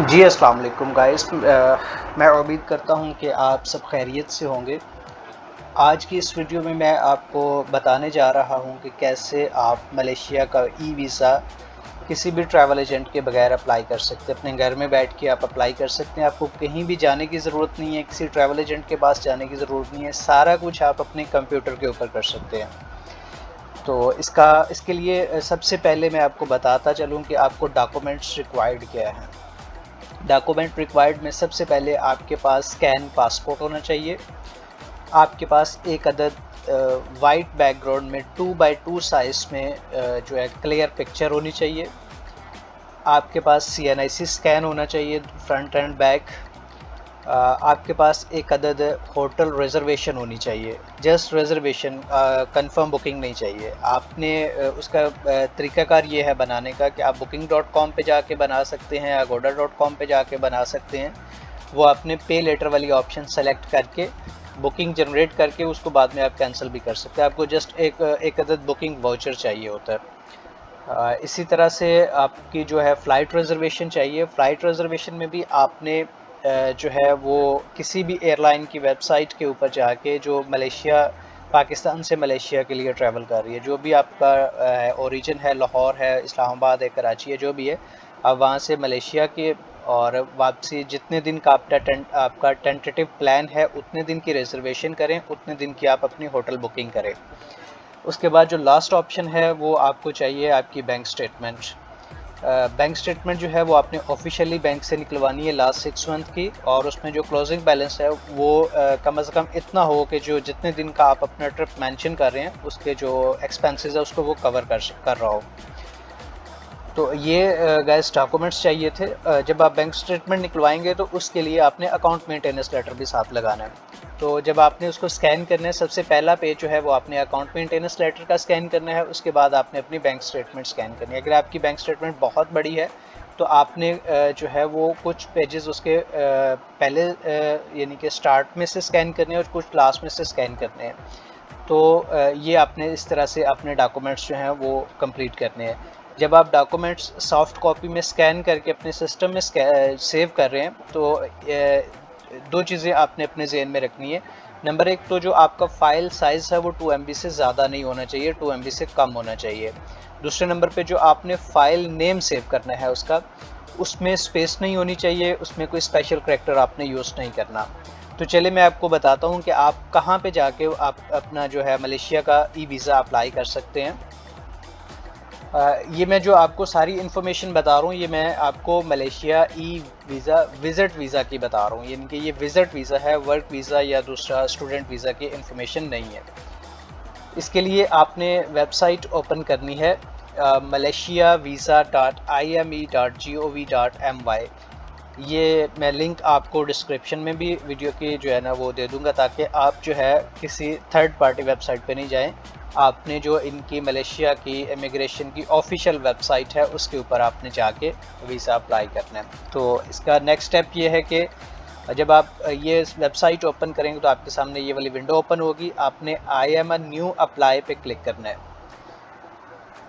जी, अस्सलाम वालेकुम गाइस। मैं उम्मीद करता हूँ कि आप सब खैरियत से होंगे। आज की इस वीडियो में मैं आपको बताने जा रहा हूँ कि कैसे आप मलेशिया का ई वीज़ा किसी भी ट्रैवल एजेंट के बगैर अप्लाई कर सकते हैं। अपने घर में बैठ के आप अप्लाई कर सकते हैं। आपको कहीं भी जाने की ज़रूरत नहीं है, किसी ट्रैवल एजेंट के पास जाने की ज़रूरत नहीं है। सारा कुछ आप अपने कंप्यूटर के ऊपर कर सकते हैं। तो इसके लिए सबसे पहले मैं आपको बताता चलूँ कि आपको डॉक्यूमेंट्स रिक्वायर्ड क्या हैं। डॉक्यूमेंट रिक्वायर्ड में सबसे पहले आपके पास स्कैन पासपोर्ट होना चाहिए। आपके पास एक अदद वाइट बैकग्राउंड में 2x2 साइज़ में जो है क्लियर पिक्चर होनी चाहिए। आपके पास CNIC स्कैन होना चाहिए फ्रंट एंड बैक। आपके पास एक अदद होटल रिजर्वेशन होनी चाहिए, जस्ट रिजर्वेशन, कंफर्म बुकिंग नहीं चाहिए। आपने उसका तरीकाकार ये है बनाने का कि आप booking.com पे जाके बना सकते हैं, agoda.com पे जाके बना सकते हैं। वो आपने पे लेटर वाली ऑप्शन सेलेक्ट करके बुकिंग जनरेट करके उसको बाद में आप कैंसिल भी कर सकते हैं। आपको जस्ट एक अदद बुकिंग वाउचर चाहिए होता है। इसी तरह से आपकी जो है फ़्लाइट रिज़र्वेशन चाहिए। फ़्लाइट रिज़र्वेशन में भी आपने जो है वो किसी भी एयरलाइन की वेबसाइट के ऊपर जाके, जो मलेशिया पाकिस्तान से मलेशिया के लिए ट्रैवल कर रही है, जो भी आपका ओरिजिन है, लाहौर है, इस्लामाबाद है, कराची है, जो भी है, आप वहाँ से मलेशिया के और वापसी जितने दिन का आपका टेंटेटिव प्लान है उतने दिन की रिजर्वेशन करें, उतने दिन की आप अपनी होटल बुकिंग करें। उसके बाद जो लास्ट ऑप्शन है वो आपको चाहिए आपकी बैंक स्टेटमेंट। बैंक स्टेटमेंट जो है वो आपने ऑफिशियली बैंक से निकलवानी है लास्ट 6 मंथ की, और उसमें जो क्लोजिंग बैलेंस है वो कम से कम इतना हो कि जो जितने दिन का आप अपना ट्रिप मेंशन कर रहे हैं उसके जो एक्सपेंसेस है उसको वो कवर कर रहा हो। तो ये गैस डॉक्यूमेंट्स चाहिए थे। जब आप बैंक स्टेटमेंट निकलवाएंगे तो उसके लिए आपने अकाउंट मेंटेनेंस लेटर भी साथ लगाना है। तो जब आपने उसको स्कैन करना है, सबसे पहला पेज जो है वो आपने अकाउंट मेंटेनेंस लेटर का स्कैन करना है। उसके बाद आपने अपनी बैंक स्टेटमेंट स्कैन करनी है। अगर आपकी बैंक स्टेटमेंट बहुत बड़ी है तो आपने जो है वो कुछ पेजेस उसके पहले यानी कि स्टार्ट में से स्कैन करने हैं और कुछ लास्ट में से स्कैन करने हैं। तो ये आपने इस तरह से अपने डॉक्यूमेंट्स जो हैं वो कंप्लीट करने हैं। जब आप डॉक्यूमेंट्स सॉफ्ट कॉपी में स्कैन करके अपने सिस्टम में सेव कर रहे हैं तो दो चीज़ें आपने अपने ज़हन में रखनी है। नंबर एक तो जो आपका फ़ाइल साइज़ है वो 2 MB से ज़्यादा नहीं होना चाहिए, 2 MB से कम होना चाहिए। दूसरे नंबर पे जो आपने फ़ाइल नेम सेव करना है उसका, उसमें स्पेस नहीं होनी चाहिए, उसमें कोई स्पेशल करैक्टर आपने यूज़ नहीं करना। तो चलिए मैं आपको बताता हूँ कि आप कहाँ पे जाके आप अपना जो है मलेशिया का ई वीज़ा अप्लाई कर सकते हैं। ये मैं जो आपको सारी इन्फॉर्मेशन बता रहा हूँ ये मैं आपको Malaysia e visa visit visa की बता रहा हूँ, यानी कि ये विज़िट वीज़ा है, वर्क वीज़ा या दूसरा स्टूडेंट वीज़ा की इन्फॉर्मेशन नहीं है। इसके लिए आपने वेबसाइट ओपन करनी है malaysiavisa.ime.gov.my। ये मैं लिंक आपको डिस्क्रिप्शन में भी वीडियो की जो है ना वो दे दूंगा, ताकि आप जो है किसी थर्ड पार्टी वेबसाइट पे नहीं जाएं। आपने जो इनकी मलेशिया की इमिग्रेशन की ऑफिशियल वेबसाइट है उसके ऊपर आपने जाके वीज़ा अप्लाई करना है। तो इसका नेक्स्ट स्टेप ये है कि जब आप ये वेबसाइट ओपन करेंगे तो आपके सामने ये वाली विंडो ओपन होगी। आपने I am a new apply पे क्लिक करना है।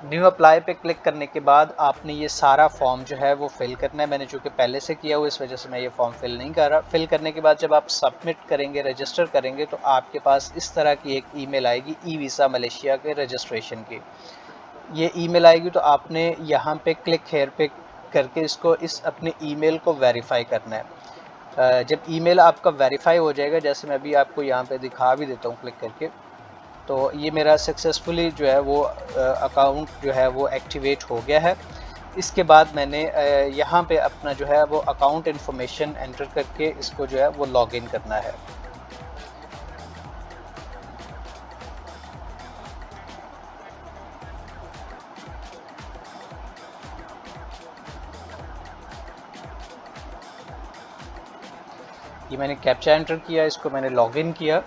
न्यू अप्लाई पे क्लिक करने के बाद आपने ये सारा फॉर्म जो है वो फिल करना है। मैंने चूँकि पहले से किया हुआ इस वजह से मैं ये फॉर्म फिल नहीं कर रहा। फिल करने के बाद जब आप सबमिट करेंगे, रजिस्टर करेंगे, तो आपके पास इस तरह की एक ईमेल आएगी ई वीज़ा मलेशिया के रजिस्ट्रेशन की। ये ईमेल आएगी तो आपने यहाँ पे क्लिक हेयर पे करके इसको अपने ईमेल को वेरीफाई करना है। जब ईमेल आपका वेरीफाई हो जाएगा, जैसे मैं अभी आपको यहाँ पे दिखा भी देता हूँ क्लिक करके, तो ये मेरा सक्सेसफुली जो है वो अकाउंट जो है वो एक्टिवेट हो गया है। इसके बाद मैंने यहाँ पे अपना जो है वो अकाउंट इन्फॉर्मेशन एंटर करके इसको जो है वो लॉगिन करना है। ये मैंने कैप्चा एंटर किया, इसको मैंने लॉगिन किया।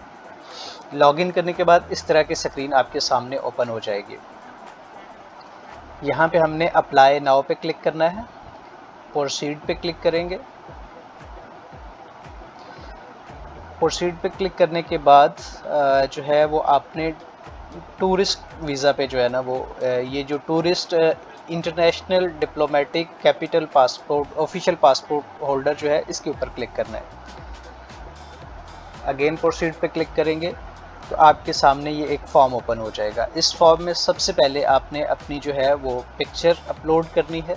लॉगिन करने के बाद इस तरह की स्क्रीन आपके सामने ओपन हो जाएगी। यहाँ पे हमने अप्लाई नाउ पे क्लिक करना है, प्रोसीड पे क्लिक करेंगे। प्रोसीड पे क्लिक करने के बाद जो है वो आपने टूरिस्ट वीज़ा पे जो है ना वो ये जो tourist international diplomatic capital passport official passport holder जो है इसके ऊपर क्लिक करना है। अगेन प्रोसीड पे क्लिक करेंगे तो आपके सामने ये एक फॉर्म ओपन हो जाएगा। इस फॉर्म में सबसे पहले आपने अपनी जो है वो पिक्चर अपलोड करनी है।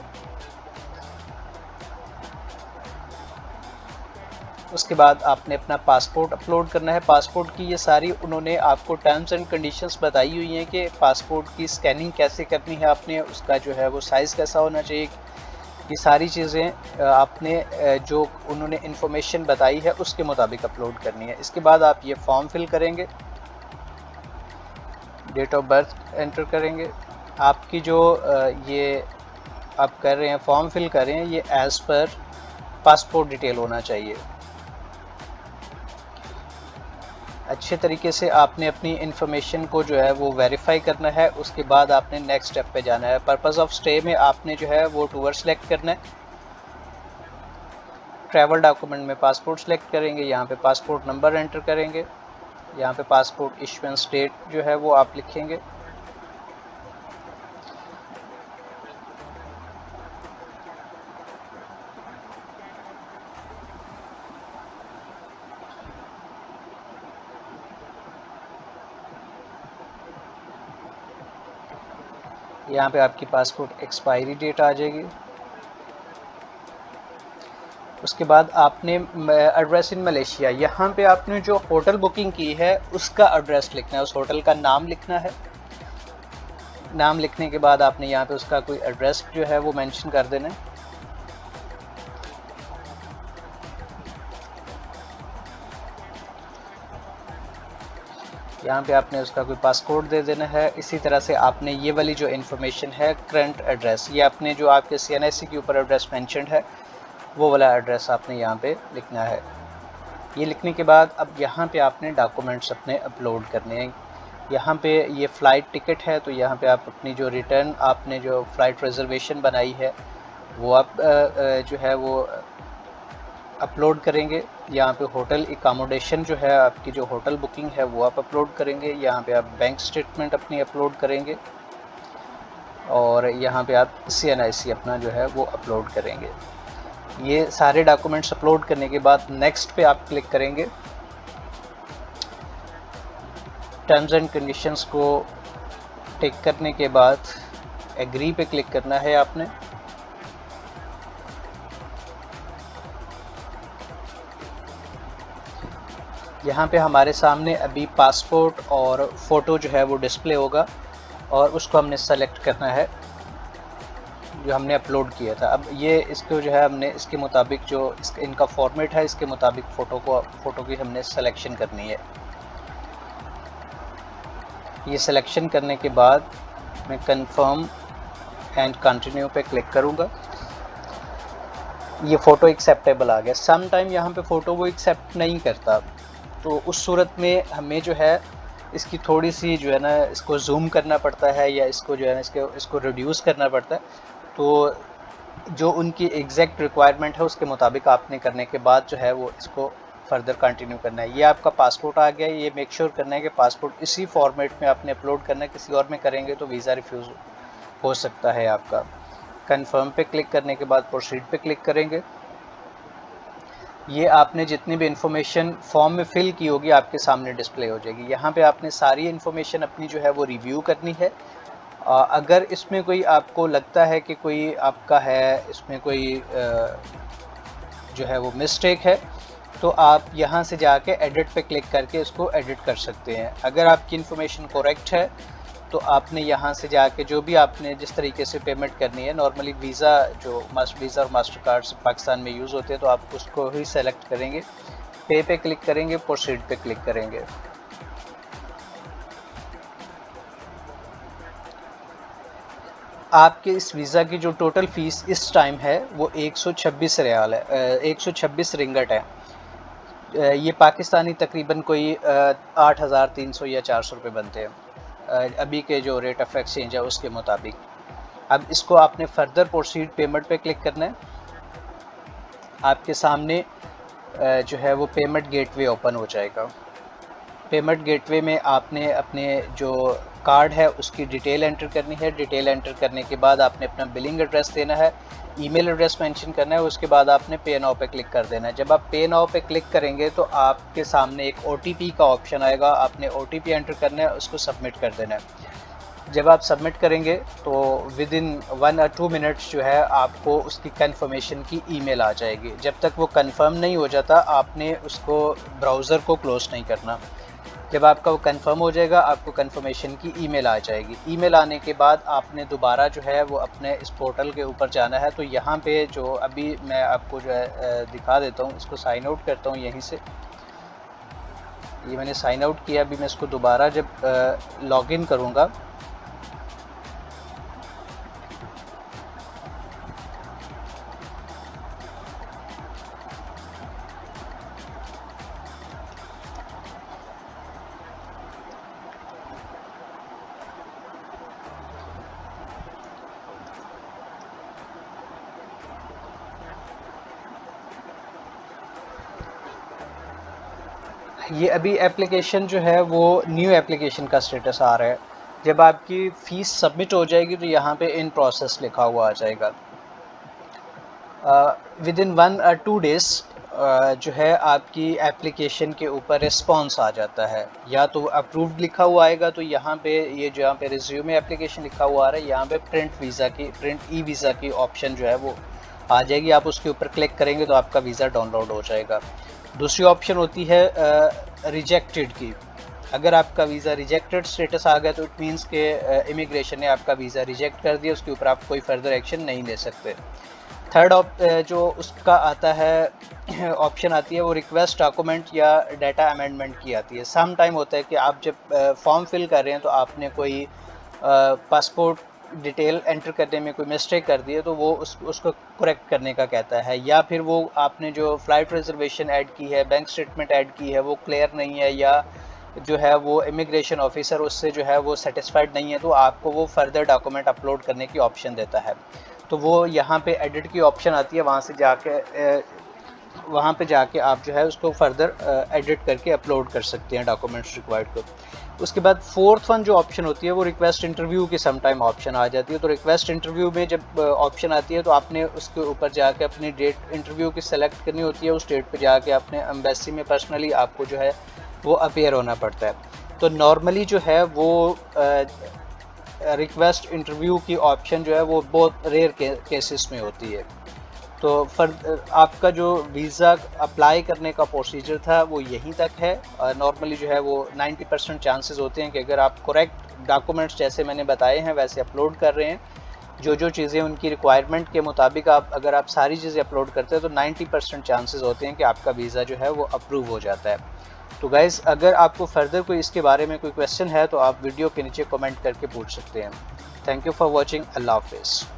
उसके बाद आपने अपना पासपोर्ट अपलोड करना है। पासपोर्ट की ये सारी उन्होंने आपको टर्म्स एंड कंडीशंस बताई हुई हैं कि पासपोर्ट की स्कैनिंग कैसे करनी है, आपने उसका जो है वो साइज़ कैसा होना चाहिए। ये सारी चीज़ें आपने जो उन्होंने इन्फॉर्मेशन बताई है उसके मुताबिक अपलोड करनी है। इसके बाद आप ये फॉर्म फिल करेंगे, डेट ऑफ बर्थ एंटर करेंगे। आपकी जो ये आप कर रहे हैं फॉर्म फिल कर रहे हैं ये एज़ पर पासपोर्ट डिटेल होना चाहिए। अच्छे तरीके से आपने अपनी इन्फॉर्मेशन को जो है वो वेरीफाई करना है। उसके बाद आपने नेक्स्ट स्टेप पे जाना है। पर्पस ऑफ स्टे में आपने जो है वो टूर सेलेक्ट करना है। ट्रैवल डॉक्यूमेंट में पासपोर्ट सेलेक्ट करेंगे, यहाँ पे पासपोर्ट नंबर एंटर करेंगे, यहाँ पे पासपोर्ट इशुएंस डेट जो है वो आप लिखेंगे। यहाँ पे आपकी पासपोर्ट एक्सपायरी डेट आ जाएगी। उसके बाद आपने एड्रेस इन मलेशिया, यहाँ पे आपने जो होटल बुकिंग की है उसका एड्रेस लिखना है, उस होटल का नाम लिखना है। नाम लिखने के बाद आपने यहाँ पे उसका कोई एड्रेस जो है वो मेंशन कर देना है। यहाँ पे आपने उसका कोई पासपोर्ट दे देना है। इसी तरह से आपने ये वाली जो इन्फॉर्मेशन है करंट एड्रेस, ये आपने जो आपके CNIC के ऊपर एड्रेस मेंशन्ड है वो वाला एड्रेस आपने यहाँ पे लिखना है। ये लिखने के बाद अब यहाँ पे आपने डॉक्यूमेंट्स अपने अपलोड करने हैं। यहाँ पे ये फ़्लाइट टिकट है तो यहाँ पे आप अपनी जो रिटर्न आपने जो फ़्लाइट रिज़र्वेशन बनाई है वो आप जो है वो अपलोड करेंगे। यहाँ पे होटल अकोमोडेशन जो है आपकी जो होटल बुकिंग है वो आप अपलोड करेंगे। यहाँ पे आप बैंक स्टेटमेंट अपनी अपलोड करेंगे और यहाँ पे आप CNIC अपना जो है वो अपलोड करेंगे। ये सारे डॉक्यूमेंट्स अपलोड करने के बाद नेक्स्ट पे आप क्लिक करेंगे। टर्म्स एंड कंडीशंस को टिक करने के बाद एग्री पे क्लिक करना है आपने। यहाँ पे हमारे सामने अभी पासपोर्ट और फ़ोटो जो है वो डिस्प्ले होगा और उसको हमने सेलेक्ट करना है जो हमने अपलोड किया था। अब ये इसको जो है हमने इसके मुताबिक जो इनका फॉर्मेट है इसके मुताबिक फ़ोटो की हमने सिलेक्शन करनी है। ये सिलेक्शन करने के बाद मैं कंफर्म एंड कंटिन्यू पे क्लिक करूँगा। ये फ़ोटो एक्सेप्टेबल आ गया। सम टाइम यहाँ पे फ़ोटो वो एक्सेप्ट नहीं करता, तो उस सूरत में हमें जो है इसकी थोड़ी सी जो है ना इसको जूम करना पड़ता है या इसको जो है ना इसको रिड्यूस करना पड़ता है। तो जो उनकी एग्जैक्ट रिक्वायरमेंट है उसके मुताबिक आपने करने के बाद जो है वो इसको फर्दर कंटिन्यू करना है। ये आपका पासपोर्ट आ गया। ये मेक श्योर करना है कि पासपोर्ट इसी फॉर्मेट में आपने अपलोड करना है। किसी और में करेंगे तो वीज़ा रिफ्यूज़ हो सकता है आपका। कंफर्म पे क्लिक करने के बाद प्रोसीड पे क्लिक करेंगे। ये आपने जितनी भी इन्फॉर्मेशन फॉर्म में फिल की होगी आपके सामने डिस्प्ले हो जाएगी। यहाँ पे आपने सारी इन्फॉर्मेशन अपनी जो है वो रिव्यू करनी है। अगर इसमें कोई आपको लगता है कि कोई आपका है इसमें कोई जो है वो मिस्टेक है तो आप यहाँ से जाके एडिट पे क्लिक करके इसको एडिट कर सकते हैं। अगर आपकी इन्फॉर्मेशन करेक्ट है तो आपने यहाँ से जाके जो भी आपने जिस तरीके से पेमेंट करनी है, नॉर्मली वीज़ा जो वीज़ा और मास्टर कार्ड पाकिस्तान में यूज़ होते हैं तो आप उसको ही सेलेक्ट करेंगे। पे पे क्लिक करेंगे, प्रोसीड पे क्लिक करेंगे। आपके इस वीज़ा की जो टोटल फ़ीस इस टाइम है वो 126 रियाल है, 126 रिंगट है। ये पाकिस्तानी तकरीबन कोई 8,300 या 400 रुपये बनते हैं अभी के जो रेट ऑफ एक्सचेंज है उसके मुताबिक। अब इसको आपने फर्दर प्रोसीड पेमेंट पे क्लिक करना है। आपके सामने जो है वो पेमेंट गेटवे ओपन हो जाएगा। पेमेंट गेटवे में आपने अपने जो कार्ड है उसकी डिटेल एंटर करनी है। डिटेल एंटर करने के बाद आपने अपना बिलिंग एड्रेस देना है, ईमेल एड्रेस मेंशन करना है। उसके बाद आपने पे नाउ पे क्लिक कर देना है। जब आप पे नाउ पे क्लिक करेंगे तो आपके सामने एक OTP का ऑप्शन आएगा। आपने OTP एंटर करना है, उसको सबमिट कर देना है। जब आप सबमिट करेंगे तो विद इन 1 or 2 मिनट्स जो है आपको उसकी कंफर्मेशन की ईमेल आ जाएगी। जब तक वो कंफर्म नहीं हो जाता आपने उसको ब्राउज़र को क्लोज़ नहीं करना। जब आपका वो कंफर्म हो जाएगा आपको कंफर्मेशन की ईमेल आ जाएगी। ईमेल आने के बाद आपने दोबारा जो है वो अपने इस पोर्टल के ऊपर जाना है। तो यहाँ पे जो अभी मैं आपको जो है दिखा देता हूँ, इसको साइन आउट करता हूँ यहीं से। ये मैंने साइन आउट किया। अभी मैं इसको दोबारा जब लॉगिन करूँगा ये अभी एप्लीकेशन जो है वो न्यू एप्लीकेशन का स्टेटस आ रहा है। जब आपकी फ़ीस सबमिट हो जाएगी तो यहाँ पे इन प्रोसेस लिखा हुआ आ जाएगा। विद इन 1 or 2 डेज़ जो है आपकी एप्लीकेशन के ऊपर रिस्पॉन्स आ जाता है। या तो अप्रूव्ड लिखा हुआ आएगा, तो यहाँ पे ये जहाँ पे रिज्यूमे एप्लीकेशन लिखा हुआ आ रहा है यहाँ पे प्रिंट ई वीज़ा की ऑप्शन जो है वो आ जाएगी। आप उसके ऊपर क्लिक करेंगे तो आपका वीज़ा डाउनलोड हो जाएगा। दूसरी ऑप्शन होती है रिजेक्टेड की। अगर आपका वीज़ा रिजेक्टेड स्टेटस आ गया तो इट मीन्स के इमिग्रेशन ने आपका वीज़ा रिजेक्ट कर दिया, उसके ऊपर आप कोई फर्दर एक्शन नहीं ले सकते। थर्ड जो उसका आता है ऑप्शन आती है वो रिक्वेस्ट डॉक्यूमेंट या डाटा अमेंडमेंट की आती है। सम टाइम होता है कि आप जब फॉर्म फिल कर रहे हैं तो आपने कोई पासपोर्ट डिटेल एंटर करने में कोई मिस्टेक कर दी है तो वो उसको करेक्ट करने का कहता है। या फिर वो आपने जो फ़्लाइट रिजर्वेशन ऐड की है, बैंक स्टेटमेंट ऐड की है, वो क्लियर नहीं है या जो है वो इमिग्रेशन ऑफिसर उससे जो है वो सेटिस्फाइड नहीं है, तो आपको वो फर्दर डॉक्यूमेंट अपलोड करने की ऑप्शन देता है। तो वो यहाँ पे एडिट की ऑप्शन आती है, वहाँ पे जाके आप जो है उसको फर्दर एडिट करके अपलोड कर सकते हैं डॉक्यूमेंट्स रिक्वायर्ड को। उसके बाद फोर्थ वन जो ऑप्शन होती है वो रिक्वेस्ट इंटरव्यू की सम टाइम ऑप्शन आ जाती है। तो रिक्वेस्ट इंटरव्यू में जब ऑप्शन आती है तो आपने उसके ऊपर जाके अपनी डेट इंटरव्यू की सेलेक्ट करनी होती है। उस डेट पे जाके अपने एम्बेसी में पर्सनली आपको जो है वो अपीयर होना पड़ता है। तो नॉर्मली जो है वो रिक्वेस्ट इंटरव्यू की ऑप्शन जो है वो बहुत रेयर केसेस में होती है। तो आपका जो वीज़ा अप्लाई करने का प्रोसीजर था वो यहीं तक है। नॉर्मली जो है वो 90% चांसेस होते हैं कि अगर आप करेक्ट डॉक्यूमेंट्स जैसे मैंने बताए हैं वैसे अपलोड कर रहे हैं, जो चीज़ें उनकी रिक्वायरमेंट के मुताबिक अगर आप सारी चीज़ें अपलोड करते हैं तो 90% चांसेस होते हैं कि आपका वीज़ा जो है वो अप्रूव हो जाता है। तो गाइज़, अगर आपको फर्दर कोई इसके बारे में कोई क्वेश्चन है तो आप वीडियो के नीचे कमेंट करके पूछ सकते हैं। Thank you for watching. अल्लाह हाफिज़।